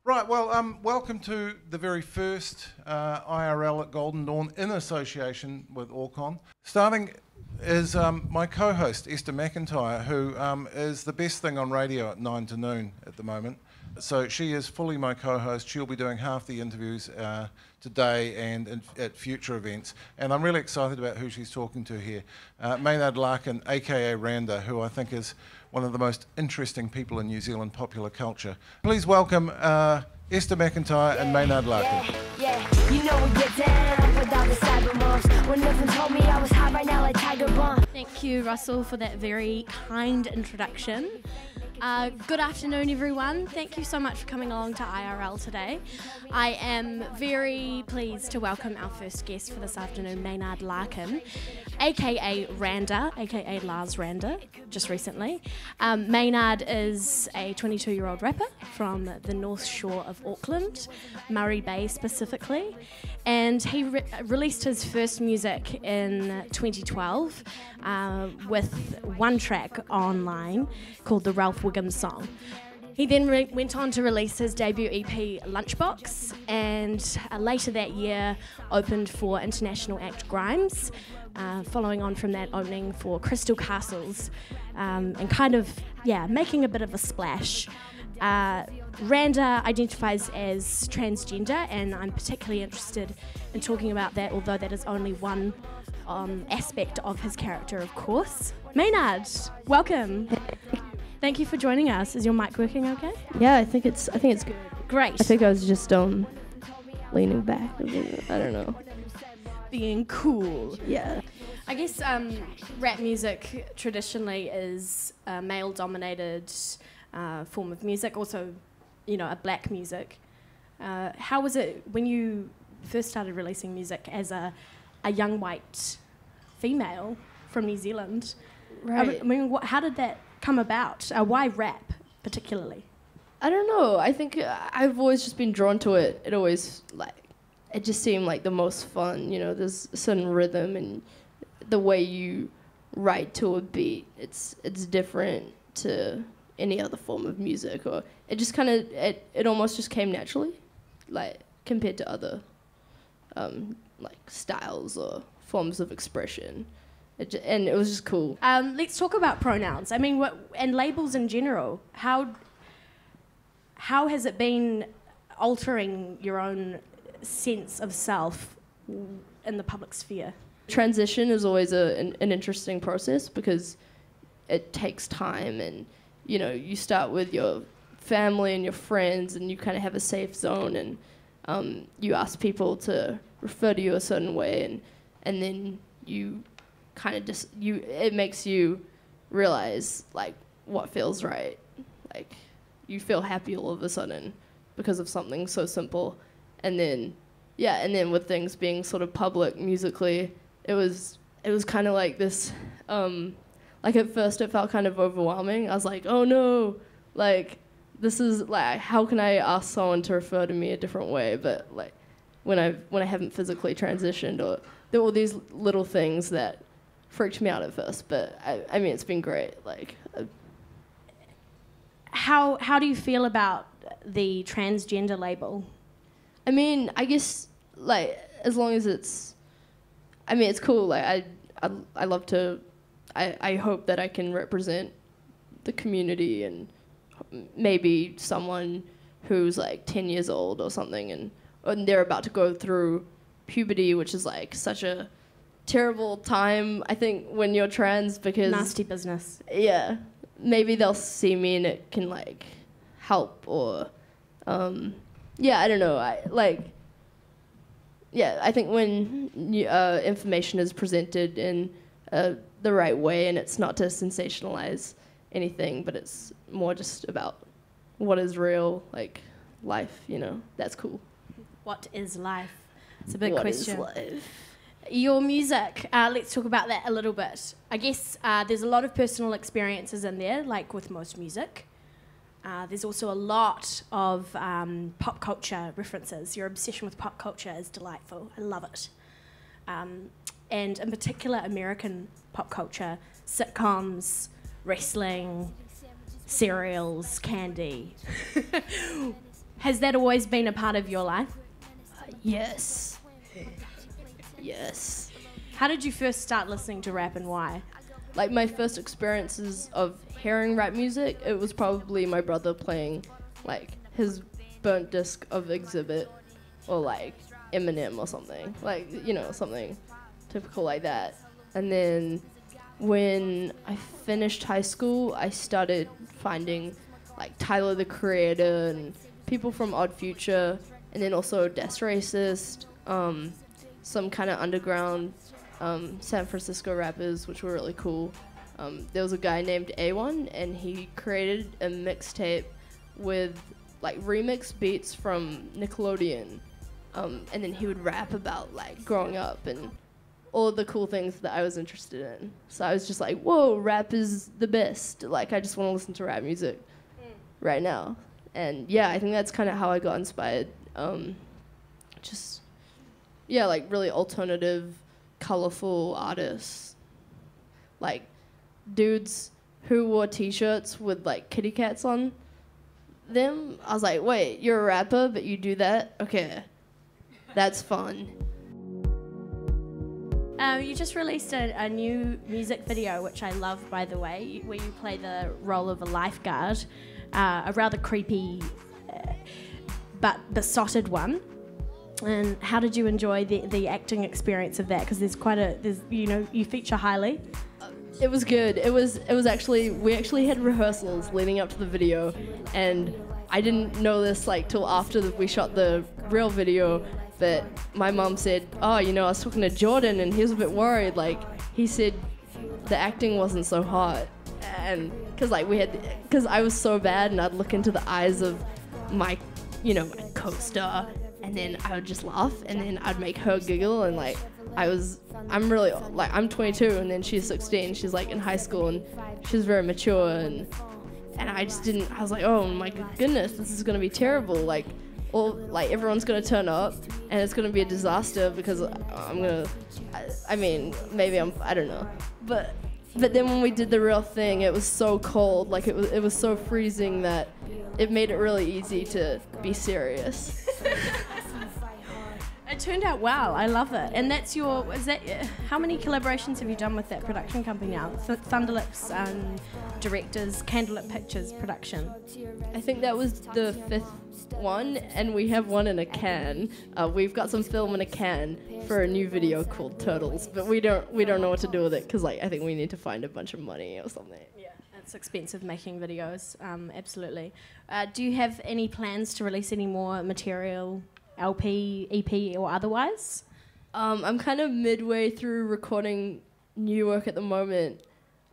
Right, well, welcome to the very first IRL at Golden Dawn in association with Orcon. Starting is my co-host, Esther Macintyre, who is the best thing on radio at 9 to noon at the moment. So she is fully my co-host. She'll be doing half the interviews today and at future events. And I'm really excited about who she's talking to here. Mainard Larkin, aka Randa, who I think is one of the most interesting people in New Zealand popular culture. Please welcome Esther Macintyre and Mainard Larkin. Yeah, you know we get down without the cyber moms. When nothing told me I was hot right now like Tiger Bomb. Thank you, Russell, for that very kind introduction. Good afternoon, everyone. Thank you so much for coming along to IRL today. I am very pleased to welcome our first guest for this afternoon, Mainard Larkin, aka Randa, aka Lars Randa, just recently. Mainard is a 22-year-old rapper from the North Shore of Auckland, Murray Bay specifically, and he released his first music in 2012 with one track online called the Ralph Wiggum song. He then went on to release his debut EP Lunchbox, and later that year opened for international act Grimes, following on from that opening for Crystal Castles, and kind of, making a bit of a splash. Randa identifies as transgender, and I'm particularly interested in talking about that, although that is only one aspect of his character, of course. Mainard, welcome. Thank you for joining us. Is your mic working okay? Yeah, I think it's good. Great. I think I was just leaning back. I don't know. Being cool. Yeah. I guess rap music traditionally is a male-dominated form of music, also, a black music. How was it when you first started releasing music as a young white female from New Zealand? Right. I mean, how did that come about? Why rap, particularly? I don't know. I think I've always just been drawn to it. It just seemed like the most fun. There's a certain rhythm and the way you write to a beat. It's different to any other form of music, or it just kind of it almost just came naturally, like compared to other styles or forms of expression. And it was just cool. Let's talk about pronouns. I mean, and labels in general. How has it been altering your own sense of self in the public sphere? Transition is always an interesting process because it takes time, and you start with your family and your friends, and you kind of have a safe zone, and you ask people to refer to you a certain way, and then you kind of it makes you realize what feels right. You feel happy all of a sudden because of something so simple, and then with things being sort of public musically, it was kind of like this. At first it felt kind of overwhelming. I was like, oh no, this is how can I ask someone to refer to me a different way? But when I haven't physically transitioned, or there were all these little things that freaked me out at first, but I mean, it's been great. How do you feel about the transgender label? I mean, I guess as long as it's cool. I love to. I hope that I can represent the community and maybe someone who's 10 years old or something, and they're about to go through puberty, which is such a terrible time, I think, when you're trans, because nasty business. Yeah, maybe they'll see me and it can help, or I don't know. I think when information is presented in the right way, and it's not to sensationalize anything, but it's more just about what is real, life. That's cool. What is life? It's a big what question. What is life? Your music, let's talk about that a little bit. I guess there's a lot of personal experiences in there, like with most music. There's also a lot of pop culture references. Your obsession with pop culture is delightful. I love it. And in particular, American pop culture, sitcoms, wrestling, cereals, candy. Has that always been a part of your life? Yes. Yes. How did you first start listening to rap and why? Like my first experiences of hearing rap music, it was probably my brother playing like his burnt disc of Exhibit or like Eminem or something. Like, you know, something typical like that. And then when I finished high school, I started finding like Tyler the Creator and people from Odd Future, and then also Des Racist, some kind of underground San Francisco rappers, which were really cool. There was a guy named A1, and he created a mixtape with like remix beats from Nickelodeon, and then he would rap about like growing up and all the cool things that I was interested in. So I was just like, whoa, rap is the best. Like, I just want to listen to rap music right now. And yeah, I think that's kind of how I got inspired. Just, yeah, like really alternative, colorful artists. Like dudes who wore t-shirts with like kitty cats on them. I was like, wait, you're a rapper, but you do that? Okay, that's fun. You just released a new music video, which I love, by the way, where you play the role of a lifeguard, a rather creepy but besotted one. And how did you enjoy the acting experience of that? Because you feature highly. It was good. It was actually, we actually had rehearsals leading up to the video, and I didn't know this like till after we shot the real video. But my mom said, oh, I was talking to Jordan and he was a bit worried. Like, he said the acting wasn't so hot. And because I was so bad, and I'd look into the eyes of my co-star, and then I would just laugh, and then I'd make her giggle. And like, I'm 22, and then she's 16. She's like in high school, and she's very mature. And I just didn't, I was like, oh my goodness, this is going to be terrible. Like, everyone's gonna turn up, and it's gonna be a disaster because I don't know. But then when we did the real thing, it was so cold, like it was so freezing that it made it really easy to be serious. It turned out well. I love it. And how many collaborations have you done with that production company now? Thunderlips directors, Candlelit Pictures production. I think that was the 5th one, and we have one in a can. We've got some film in a can for a new video called Turtles, but we don't know what to do with it because I think we need to find a bunch of money or something. Yeah, it's expensive making videos. Absolutely. Do you have any plans to release any more material? LP, EP, or otherwise? I'm kind of midway through recording new work at the moment.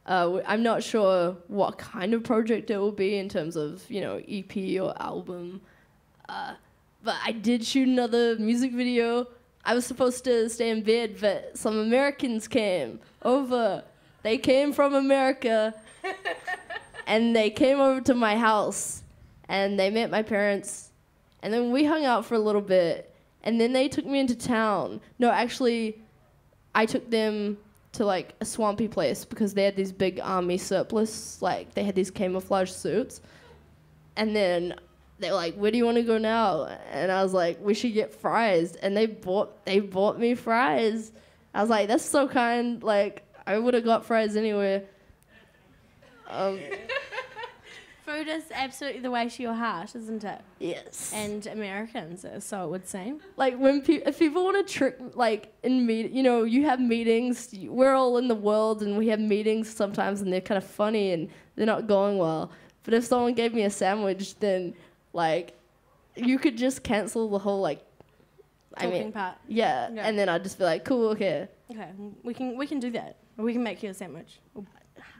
I'm not sure what kind of project it will be in terms of, EP or album. But I did shoot another music video. I was supposed to stay in bed, but some Americans came over. They came from America, and they came over to my house, and they met my parents. And then we hung out for a little bit, and then they took me into town. No, actually, I took them to like a swampy place because they had these big army surplus, like they had these camouflage suits. And then they were like, where do you want to go now? And I was like, we should get fries. And they bought me fries. I was like, that's so kind. Like, I would have got fries anywhere. Food is absolutely the way to your heart, isn't it? Yes. And Americans, so it would seem. Like, if people want to trick, like, you have meetings. We're all in the world, and we have meetings sometimes, and they're kind of funny, and they're not going well. But if someone gave me a sandwich, then, like, you could just cancel the whole, like, talking part. Yeah, and then I'd just be like, cool, okay. Okay, we can do that. Or we can make you a sandwich. Or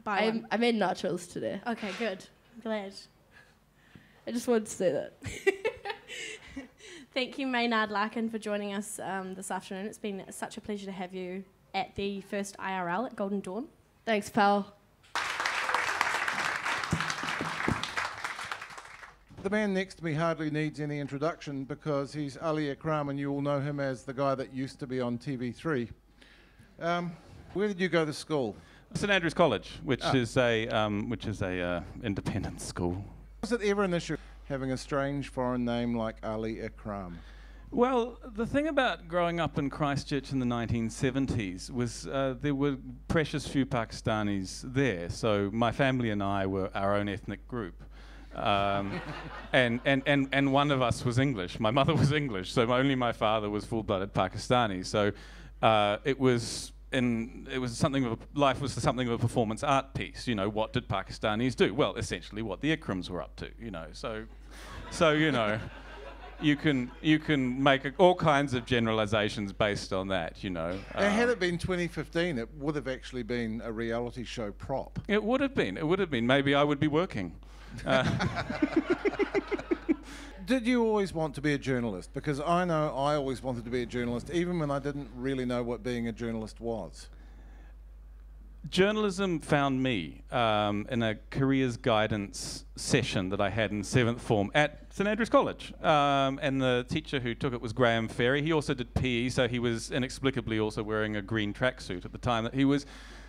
buy one. I made nachos today. Okay, good. Glad. I just wanted to say that. Thank you, Mainard Larkin, for joining us this afternoon. It's been such a pleasure to have you at the first IRL at Golden Dawn. Thanks, pal. The man next to me hardly needs any introduction because he's Ali Ikram, and you all know him as the guy that used to be on TV3. Where did you go to school? St Andrews College, which is a independent school. Was it ever an issue having a strange foreign name like Ali Ikram? Well, the thing about growing up in Christchurch in the 1970s was there were precious few Pakistanis there. So my family and I were our own ethnic group. And one of us was English. My mother was English, so only my father was full-blooded Pakistani. So it was something of life was something of a performance art piece. You know, what did Pakistanis do? Well, essentially what the Ikrams were up to. You know, so you know. You can make all kinds of generalizations based on that, you know. Had it been 2015, it would have actually been a reality show prop. It would have been. Maybe I would be working. Did you always want to be a journalist? Because I know I always wanted to be a journalist, even when I didn't really know what being a journalist was. Journalism found me in a careers guidance session that I had in 7th form at St Andrews College. And the teacher who took it was Graham Ferry. He also did PE, so he was inexplicably also wearing a green tracksuit at the time that he was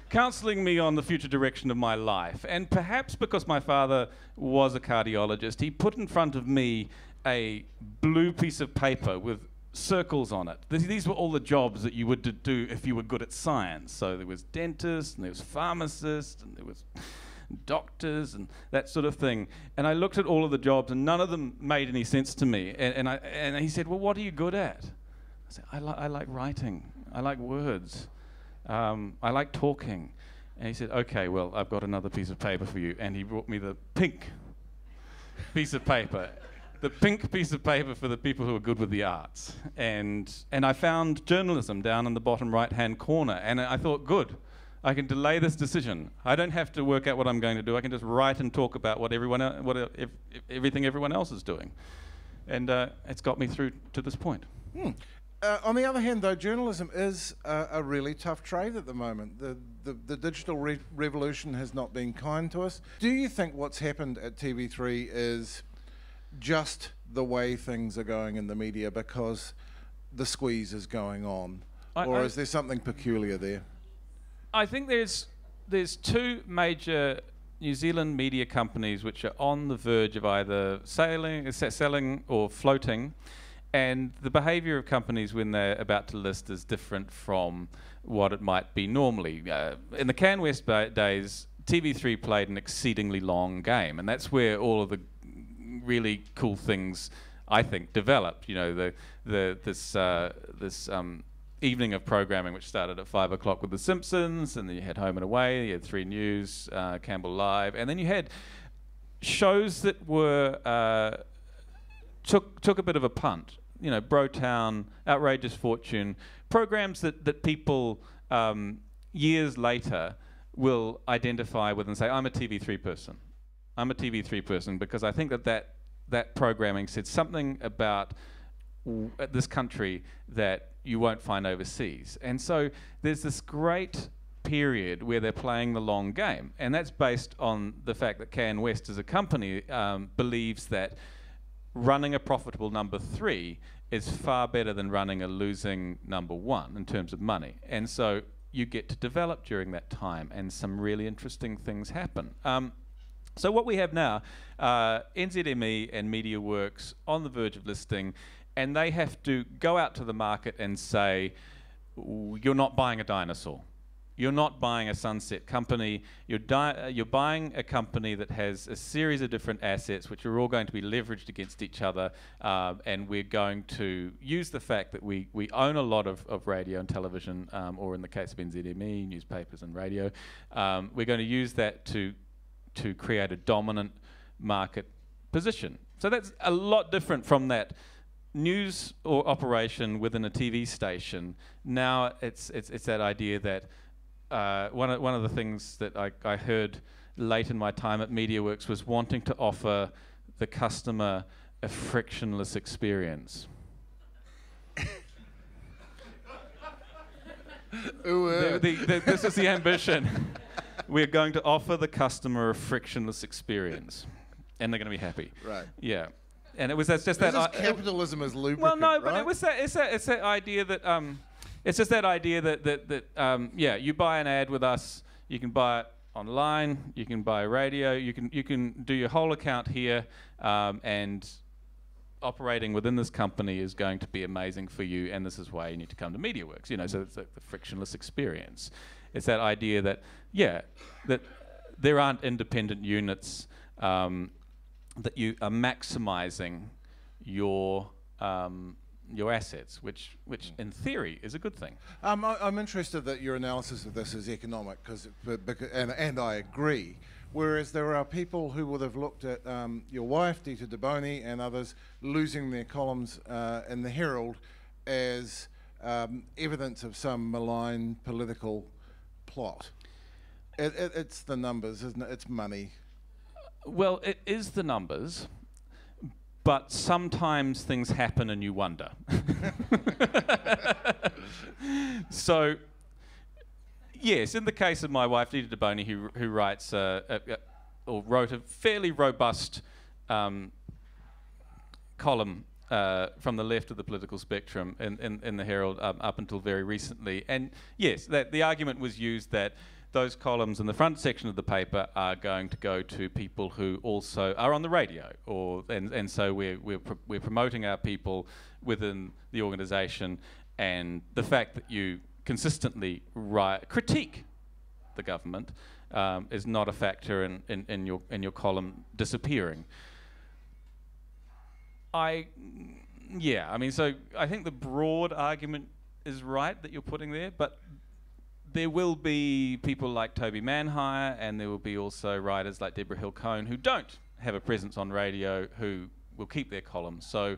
counselling me on the future direction of my life. And perhaps because my father was a cardiologist, he put in front of me a blue piece of paper with circles on it. These were all the jobs that you would do if you were good at science. So there was dentists, and there was pharmacists, and there was doctors, and that sort of thing. And I looked at all of the jobs, and none of them made any sense to me. And he said, "Well, what are you good at?" I said, "I like writing. I like words. I like talking." And he said, "Okay, well, I've got another piece of paper for you." And he brought me the pink piece of paper. The pink piece of paper for the people who are good with the arts. And I found journalism down in the bottom right-hand corner. And I thought, good, I can delay this decision. I don't have to work out what I'm going to do. I can just write and talk about what everything everyone else is doing. And it's got me through to this point. On the other hand, though, journalism is a really tough trade at the moment. The digital revolution has not been kind to us. Do you think what's happened at TV3 is just the way things are going in the media because the squeeze is going on? Or is there something peculiar there? I think there's two major New Zealand media companies which are on the verge of either selling or floating, and the behaviour of companies when they're about to list is different from what it might be normally. In the CanWest days, TV3 played an exceedingly long game, and that's where all of the really cool things, I think, developed. You know, this evening of programming which started at 5 o'clock with The Simpsons, and then you had Home and Away, you had 3 News, Campbell Live, and then you had shows that were took a bit of a punt. You know, Brotown, Outrageous Fortune, programs that people years later will identify with and say, I'm a TV3 person. I'm a TV3 person because I think that programming said something about this country that you won't find overseas. And so there's this great period where they're playing the long game, and that's based on the fact that CanWest as a company believes that running a profitable number 3 is far better than running a losing number 1 in terms of money. And so you get to develop during that time, and some really interesting things happen. So what we have now, NZME and MediaWorks on the verge of listing, and they have to go out to the market and say, you're not buying a dinosaur. You're not buying a sunset company. You're buying a company that has a series of different assets which are all going to be leveraged against each other, and we're going to use the fact that we own a lot of radio and television, or in the case of NZME, newspapers and radio. We're going to use that to create a dominant market position. So that's a lot different from that news or operation within a TV station. Now it's that idea that one of the things that I heard late in my time at MediaWorks was wanting to offer the customer a frictionless experience. This is the ambition. We're going to offer the customer a frictionless experience, and they're going to be happy. Right. Yeah. And that's just that. Capitalism is lubricant. Well, no, but right? it was it's that idea that it's just that idea that you buy an ad with us, you can buy it online, you can buy radio, you can do your whole account here, and operating within this company is going to be amazing for you, and this is why you need to come to MediaWorks. So it's like the frictionless experience. It's that idea that that there aren't independent units, that you are maximising your assets, which in theory is a good thing. I'm interested that your analysis of this is economic, and I agree. Whereas there are people who would have looked at your wife, Dita DeBoni, and others losing their columns in the Herald as evidence of some malign political plot. It's the numbers, isn't it? It's money. Well, it is the numbers, but sometimes things happen and you wonder. So, yes, in the case of my wife, Dita DeBoni, who writes or wrote a fairly robust column from the left of the political spectrum in the Herald up until very recently. And yes, the argument was used that those columns in the front section of the paper are going to go to people who also are on the radio, and so we're promoting our people within the organisation, and the fact that you consistently critique the government is not a factor in your column disappearing. So I think the broad argument is right that you're putting there, but there will be people like Toby Manhire, and there will be also writers like Deborah Hill-Cohn who don't have a presence on radio who will keep their columns. So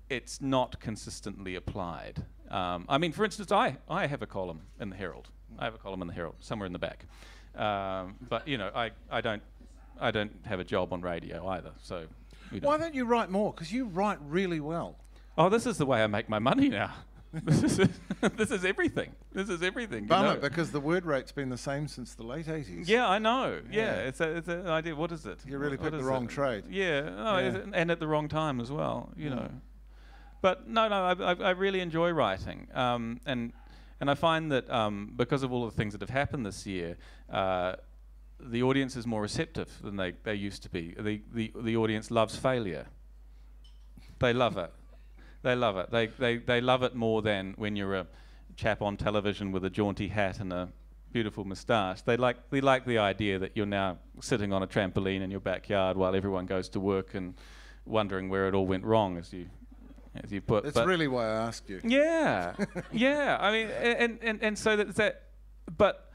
it's not consistently applied. For instance, I have a column in the Herald. I have a column in the Herald somewhere in the back. But I don't have a job on radio either. So why don't you write more? Because you write really well. Oh, this is the way I make my money now. This is everything. This is everything. Bummer, because the word rate's been the same since the late 80s. Yeah, I know. Yeah, it's an idea. What is it? You really picked the wrong trade. Yeah, and at the wrong time as well. You know. But no, I really enjoy writing, and I find that because of all the things that have happened this year, the audience is more receptive than they used to be. The audience loves failure. They love it. They love it. They love it more than when you're a chap on television with a jaunty hat and a beautiful moustache. They like the idea that you're now sitting on a trampoline in your backyard while everyone goes to work and wondering where it all went wrong, as you put. That's really why I asked you. Yeah, yeah. I mean, and so that's that. But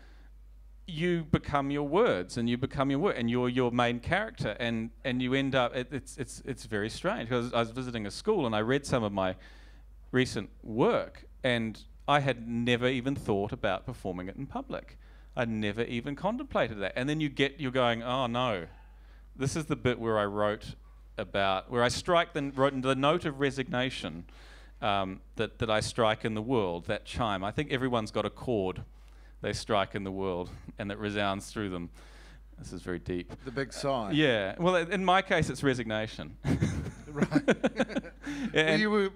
you become your words, and you become your word, and you're your main character, and you end up. It's very strange, because I was visiting a school and I read some of my recent work, and I had never even thought about performing it in public. I'd never even contemplated that, and then you're going, oh no, this is the bit where I wrote where I wrote into the note of resignation that I strike in the world, that chime. I think everyone's got a chord they strike in the world, and that resounds through them. This is very deep. The big sigh. Yeah. Well, in my case, it's resignation. Right. You were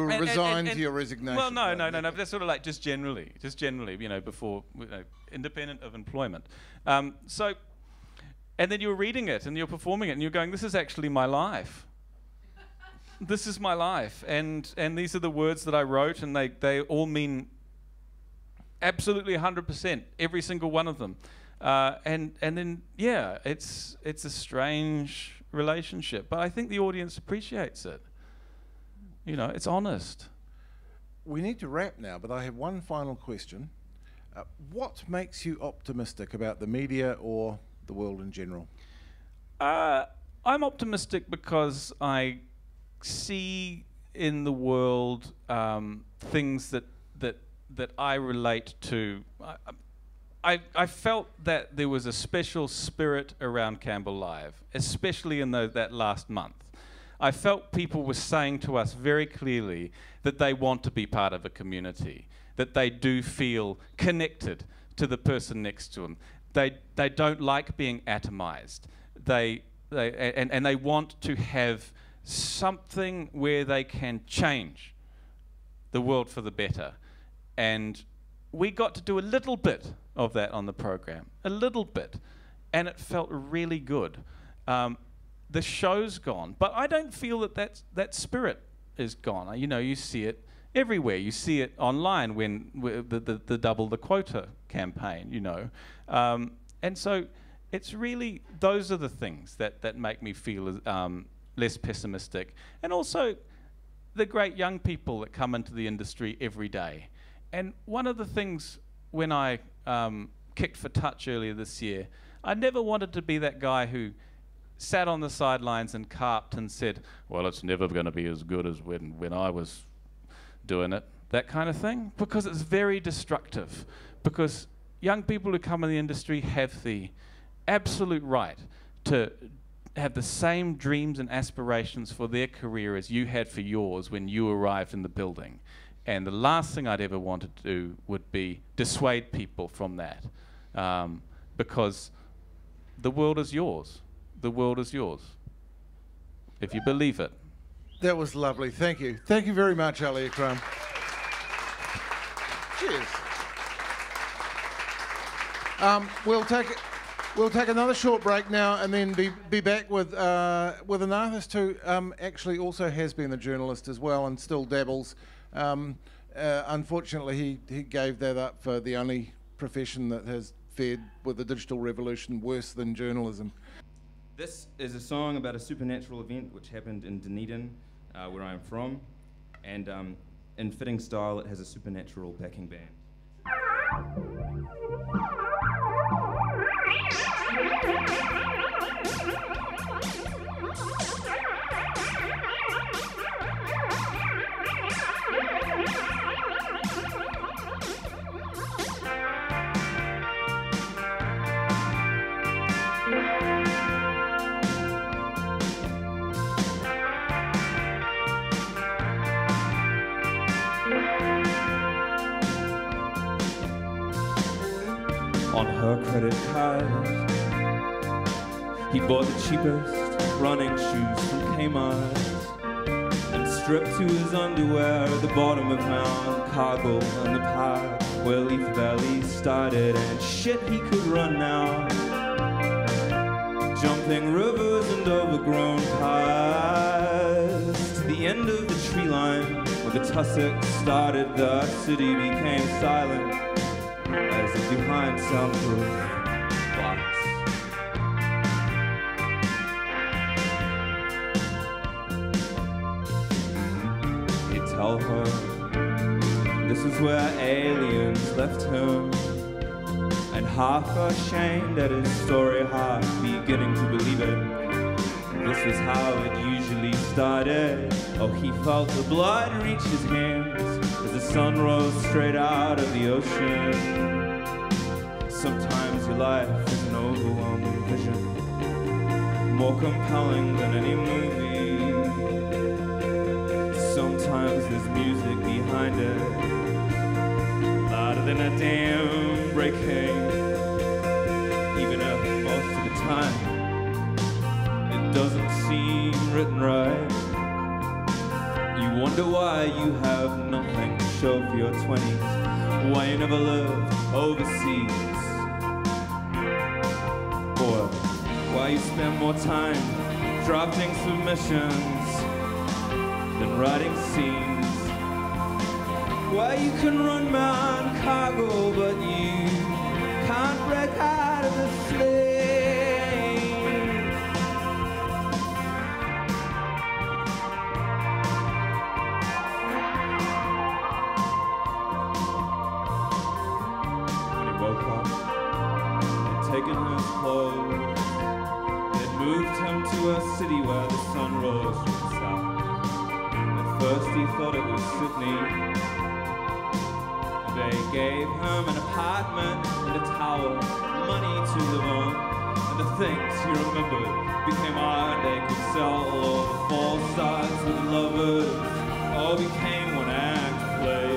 resigned to your resignation. Well, no. That's sort of like just generally, before, independent of employment. And then you're reading it and you're performing it and you're going, this is actually my life. This is my life, and these are the words that I wrote, and they all mean absolutely 100%, every single one of them. And then, yeah, it's a strange relationship, but I think the audience appreciates it. It's honest. We need to wrap now, but I have one final question. What makes you optimistic about the media or the world in general? I'm optimistic because I see in the world things that I relate to. I felt that there was a special spirit around Campbell Live, especially in that last month. I felt people were saying to us very clearly that they want to be part of a community, that they do feel connected to the person next to them. They don't like being atomized. They want to have something where they can change the world for the better. And we got to do a little bit of that on the program, a little bit, and it felt really good. The show's gone, but I don't feel that spirit is gone. You know, you see it everywhere. You see it online when the double the quota campaign, you know. And so it's really, those are the things that make me feel less pessimistic. And also the great young people that come into the industry every day. And one of the things when I kicked for touch earlier this year, I never wanted to be that guy who sat on the sidelines and carped and said, well, it's never going to be as good as when I was doing it, that kind of thing, because it's very destructive. Because young people who come in the industry have the absolute right to have the same dreams and aspirations for their career as you had for yours when you arrived in the building. And the last thing I'd ever want to do would be dissuade people from that, because the world is yours. The world is yours, if you believe it. That was lovely. Thank you. Thank you very much, Ali Ikram. Cheers. We'll take another short break now, and then be back with an artist who actually also has been a journalist as well and still dabbles. Unfortunately, he gave that up for the only profession that has fared with the digital revolution worse than journalism. This is a song about a supernatural event which happened in Dunedin, where I am from, and in fitting style, it has a supernatural backing band. On her credit card, he bought the cheapest running shoes from Kmart and stripped to his underwear at the bottom of Mount Cargill in the park where Leaf Valley started, and shit, he could run now, jumping rivers and overgrown paths to the end of the tree line where the tussock started. The city became silent as if behind soundproof glass. He'd tell her this is where aliens left him, and half ashamed at his story, half beginning to believe it. This was how it usually started. Oh, he felt the blood reach his hands as the sun rose straight out of the ocean. Sometimes your life is an overwhelming vision, more compelling than any movie. Sometimes there's music behind it, louder than a dam breaking, even if most of the time it doesn't seem written right. You wonder why you have nothing to show for your 20s, why you never lived overseas, or why you spend more time drafting submissions than writing scenes, why you can run Mount Cargill but you can't break out of the slave. Taken his clothes, they'd moved him to a city where the sun rose from the south. At first he thought it was Sydney. They gave him an apartment and a tower, money to live on, and the things he remembered became art they could sell. All the false starts with lovers all became one act play.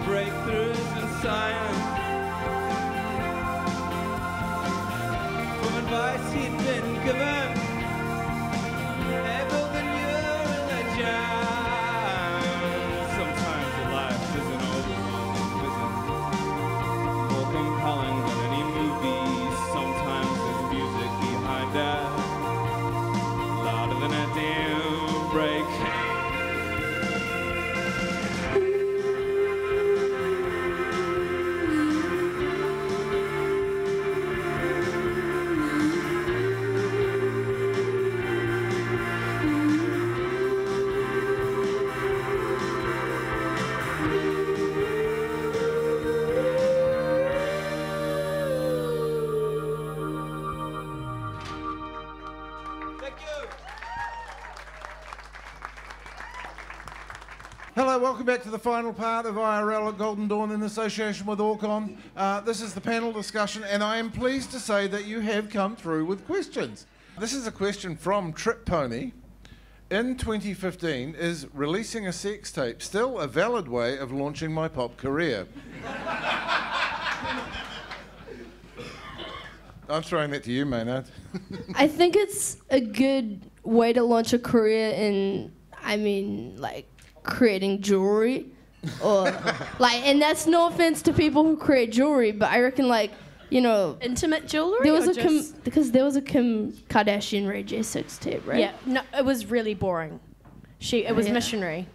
Breakthroughs in science, from advice he'd been given, they built a new religion. Hello, welcome back to the final part of IRL at Golden Dawn in association with Orcon. This is the panel discussion, and I am pleased to say that you have come through with questions. This is a question from Trip Pony. In 2015, is releasing a sex tape still a valid way of launching my pop career? I'm throwing that to you, Maynard. I think it's a good way to launch a career in, like, creating jewelry. Or, like, and that's no offense to people who create jewelry, but I reckon, like, you know... Intimate jewelry? There was because there was a Kim Kardashian Ray J sex tape, right? Yeah, no, it was really boring. It was missionary.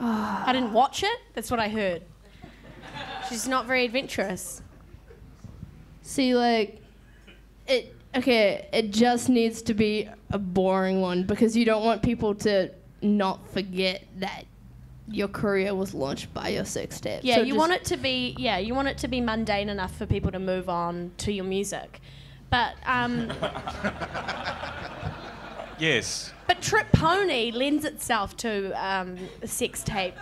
I didn't watch it, that's what I heard. She's not very adventurous. See, like... It just needs to be a boring one because you don't want people to not forget that your career was launched by your sex tape. Yeah, so you want it to be mundane enough for people to move on to your music. But Yes. But Trip Pony lends itself to a sex tape.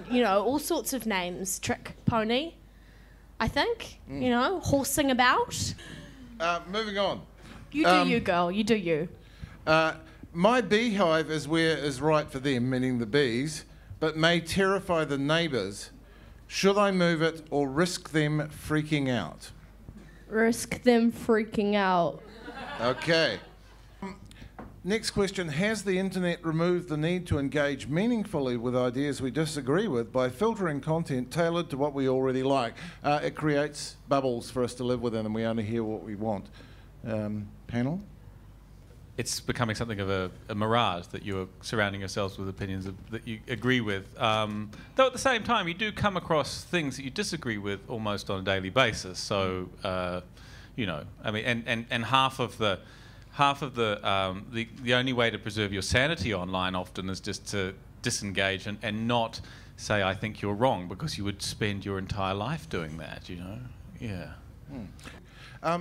You know, all sorts of names. Trick Pony, I think. You know, horsing about. Moving on. You do you, girl. You do you. My beehive is where is right for them, meaning the bees, but may terrify the neighbours. Should I move it or risk them freaking out? Risk them freaking out. Okay. Next question. Has the internet removed the need to engage meaningfully with ideas we disagree with by filtering content tailored to what we already like? It creates bubbles for us to live within and we only hear what we want. Panel? It's becoming something of a mirage that you're surrounding yourselves with opinions that you agree with. Though at the same time, you do come across things that you disagree with almost on a daily basis. So, you know, I mean, and half of the only way to preserve your sanity online often is just to disengage and not say, I think you're wrong, because you would spend your entire life doing that, you know? Yeah.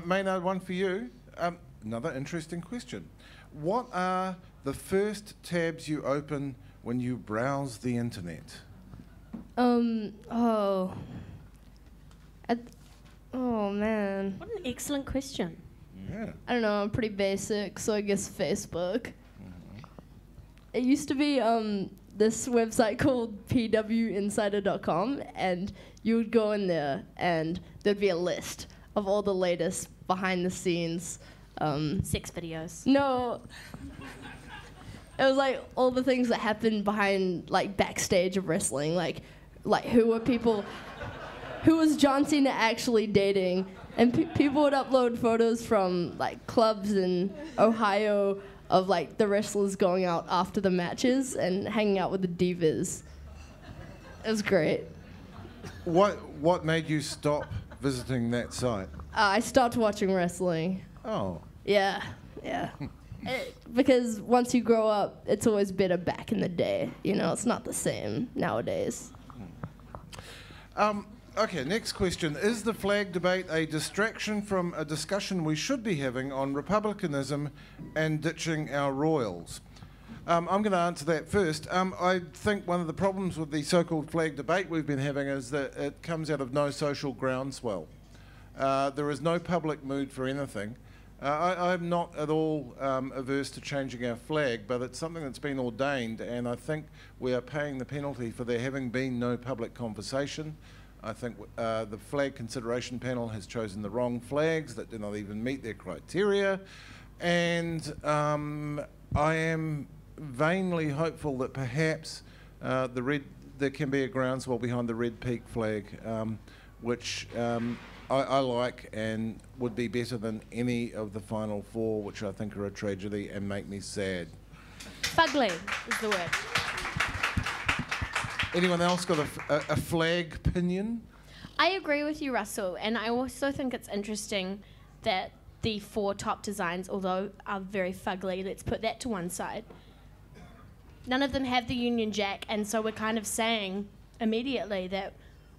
Maynard, one for you. Another interesting question. What are the first tabs you open when you browse the internet? Oh, man. What an excellent question. Yeah. I don't know, I'm pretty basic, so I guess Facebook. Mm-hmm. It used to be this website called pwinsider.com, and you would go in there, and there'd be a list of all the latest behind-the-scenes... sex videos. No. It was like all the things that happened behind, like, backstage of wrestling, like who were people... Who was John Cena actually dating? And people would upload photos from, like, clubs in Ohio of, like, the wrestlers going out after the matches and hanging out with the divas. It was great. What made you stop visiting that site? I stopped watching wrestling. Oh. Yeah. Because once you grow up, it's always better back in the day. You know, it's not the same nowadays. Okay, next question. Is the flag debate a distraction from a discussion we should be having on republicanism and ditching our royals? I'm going to answer that first. I think one of the problems with the so-called flag debate we've been having is that it comes out of no social groundswell. There is no public mood for anything. I'm not at all averse to changing our flag, but it's something that's been ordained, and I think we are paying the penalty for there having been no public conversation. I think the flag consideration panel has chosen the wrong flags that do not even meet their criteria, and I am vainly hopeful that perhaps there can be a groundswell behind the red peak flag, which I like and would be better than any of the final four, which I think are a tragedy and make me sad. Fugly is the word. Anyone else got a flag opinion? I agree with you, Russell, and I also think it's interesting that the four top designs, although are very fugly, let's put that to one side, none of them have the Union Jack, and so we're kind of saying immediately that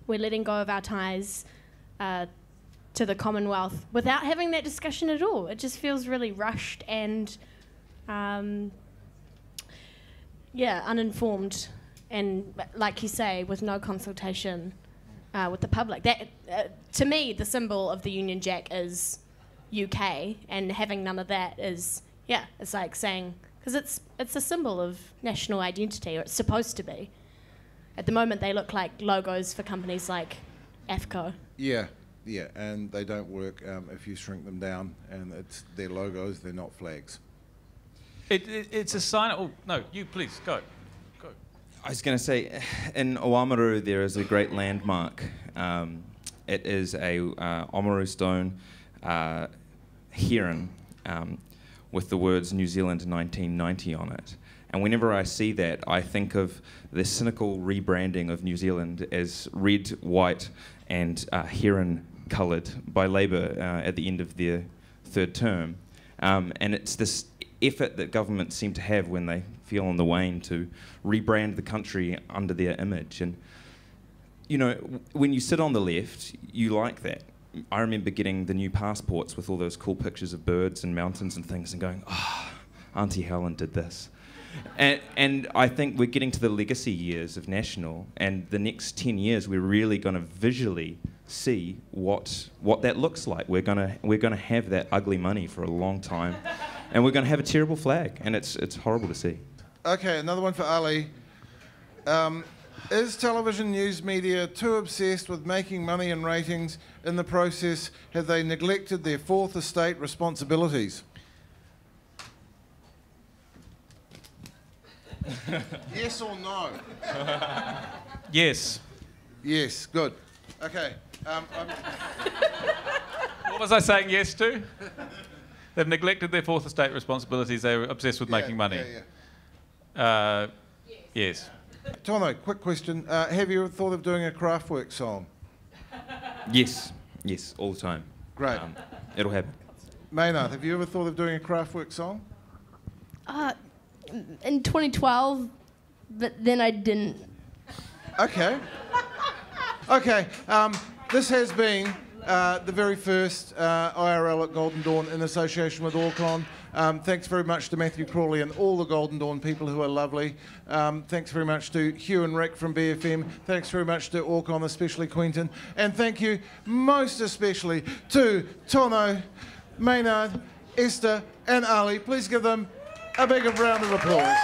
we're letting go of our ties to the Commonwealth without having that discussion at all. It just feels really rushed and, uninformed. and like you say, with no consultation with the public. That, to me, the symbol of the Union Jack is UK, and having none of that is, it's like saying, because it's a symbol of national identity, or it's supposed to be. At the moment, they look like logos for companies like AFCO. Yeah, and they don't work if you shrink them down, and they're logos, they're not flags. It's a sign. Oh no, you please go. I was going to say, in Oamaru there is a great landmark. It is a Oamaru stone heron with the words New Zealand 1990 on it. And whenever I see that, I think of the cynical rebranding of New Zealand as red, white, and heron-coloured by Labour at the end of their third term. And it's this effort that governments seem to have when they feel on the wane to rebrand the country under their image. And, you know, when you sit on the left, you like that. I remember getting the new passports with all those cool pictures of birds and mountains and things and going, Auntie Helen did this. And I think we're getting to the legacy years of National, and the next 10 years we're really going to visually see what that looks like. We're gonna have that ugly money for a long time, and we're going to have a terrible flag, and it's horrible to see. Okay, another one for Ali. Is television news media too obsessed with making money and ratings? In the process, have they neglected their fourth estate responsibilities? Yes or no? Yes. Yes, good. Okay. What was I saying yes to? They've neglected their fourth estate responsibilities. They're obsessed with making money. Yes. Tono, quick question. Have you ever thought of doing a Kraftwerk song? Yes, all the time. Great. It'll happen. Mainard, have you ever thought of doing a Kraftwerk song? In 2012, but then I didn't. Okay. Okay. This has been the very first IRL at Golden Dawn in association with Orcon. Thanks very much to Matthew Crawley and all the Golden Dawn people who are lovely. Thanks very much to Hugh and Rick from BFM. Thanks very much to Orcon, especially Quentin. And thank you most especially to Tono, Mainard, Esther and Ali. Please give them a big round of applause.